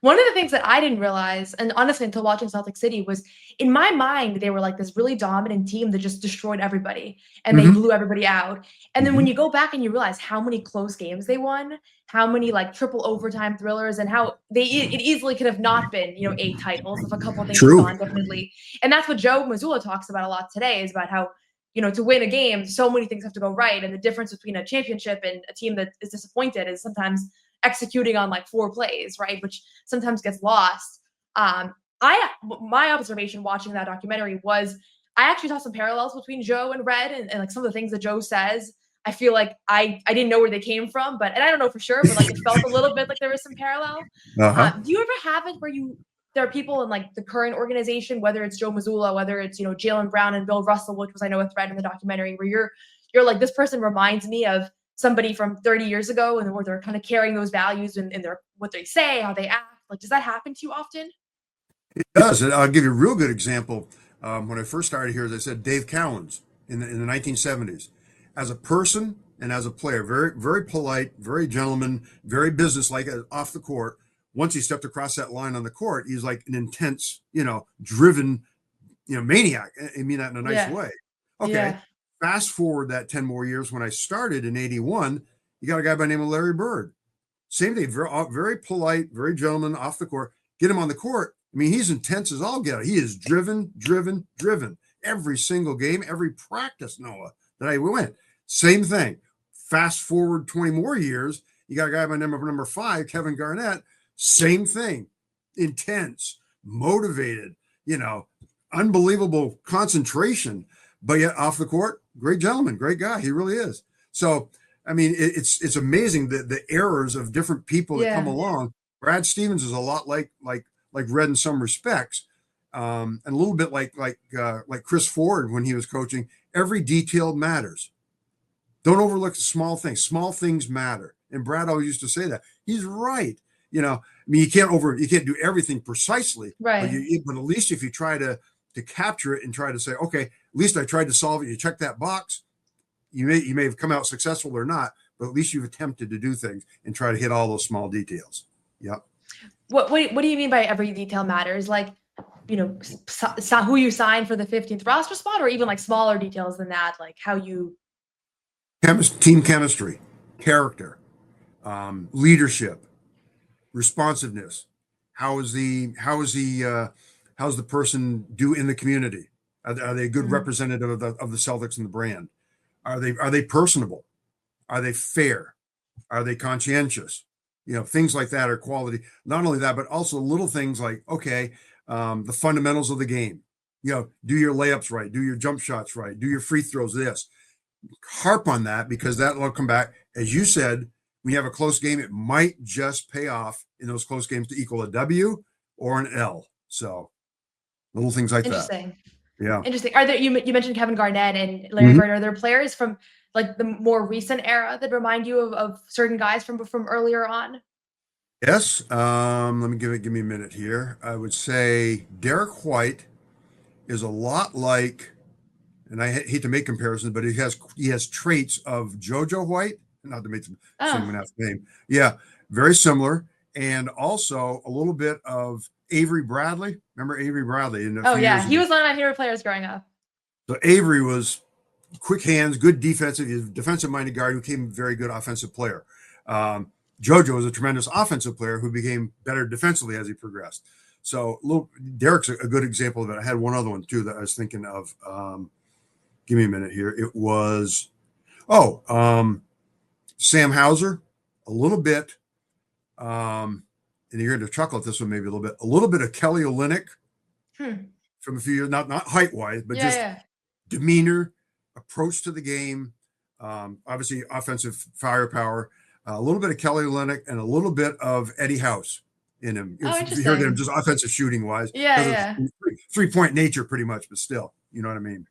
One of the things that I didn't realize, and honestly until watching Celtic City, was in my mind, they were like this really dominant team that just destroyed everybody and they Mhm. blew everybody out. And then when Mhm. you go back and you realize how many close games they won, how many like triple overtime thrillers, and how it easily could have not been, 8 titles if a couple of things had True. gone differently. And that's what Joe Mazzulla talks about a lot today is about how to win a game, so many things have to go right. And the difference between a championship and a team that is disappointed is sometimes executing on like 4 plays, right? Which sometimes gets lost. Um, my observation watching that documentary was I actually saw some parallels between Joe and Red and like some of the things that Joe says. I feel like I didn't know where they came from, and I don't know for sure, but like it felt a little bit like there was some parallel. Uh-huh. Do you ever have it where there are people in like the current organization, whether it's Joe Mazzulla, whether it's Jaylen Brown and Bill Russell, which was I know a thread in the documentary, where you're like, this person reminds me of somebody from 30 years ago, and where they're kind of carrying those values in their what they say, how they act. Like, does that happen to you often? It does. And I'll give you a real good example. When I first started here, as I said, Dave Cowens in the 1970s. As a person and as a player, very, very polite, very gentleman, very businesslike off the court. Once he stepped across that line on the court, he's like an intense, driven, maniac. I mean that in a nice Yeah. way. Okay. Yeah. Fast forward that 10 more years when I started in 81, you got a guy by the name of Larry Bird. Same thing, very, very polite, very gentleman off the court. Get him on the court. I mean, he's intense as all get out. He is driven, driven, driven. Every single game, every practice, Noah, that I went. Same thing. Fast forward 20 more years, you got a guy by number 5, Kevin Garnett. Same thing. Intense, motivated, unbelievable concentration. But yet off the court, great gentleman, great guy. He really is. So I mean, it's amazing the errors of different people that come Yeah. along. Brad Stevens is a lot like Red in some respects, and a little bit like Chris Ford when he was coaching. Every detail matters. Don't overlook the small things. Small things matter. And Brad always used to say that. He's right. I mean, you can't do everything precisely, but Right. but at least if you try to capture it and try to say, okay, at least I tried to solve it. You check that box. You may have come out successful or not, but at least you've attempted to do things and try to hit all those small details. Yep. What do you mean by every detail matters? Like, who you sign for the 15th roster spot, or even like smaller details than that, like how you. Team chemistry, character, leadership, responsiveness. How's the person do in the community? Are they a good representative of the Celtics and the brand? Are they personable? Are they fair? Are they conscientious? Things like that are quality. Not only that, but also little things like, okay, the fundamentals of the game. Do your layups right, do your jump shots right, do your free throws. This harp on that because that will come back. As you said, when you have a close game, it might just pay off in those close games to equal a W or an L. So little things like that. Interesting. Yeah. Interesting. Are there you mentioned Kevin Garnett and Larry Mhm. Bird? Are there players from like the more recent era that remind you of certain guys from earlier on? Yes. Let me give me a minute here. I would say Derek White is a lot like, and I hate to make comparisons, but he has traits of JoJo White. Not to make someone Oh. else's name. Yeah, very similar, and also a little bit of Avery Bradley. Remember Avery Bradley? In a Oh few yeah, years he ago. was one of my favorite players growing up. So Avery was quick hands, good defensive. He's a defensive-minded guard who became a very good offensive player. JoJo was a tremendous offensive player who became better defensively as he progressed. So Derek's a good example of it. I had one other one too that I was thinking of. Give me a minute here. It was Sam Hauser, a little bit. And you're going to chuckle at this one maybe a little bit of Kelly Olynyk from a few years, not height wise, but just Yeah. demeanor, approach to the game, obviously offensive firepower, a little bit of Kelly Olynyk and a little bit of Eddie House in him. Oh, If you hear them interesting. just offensive shooting wise, Yeah, because yeah. of 3-point nature pretty much, but still, you know what I mean?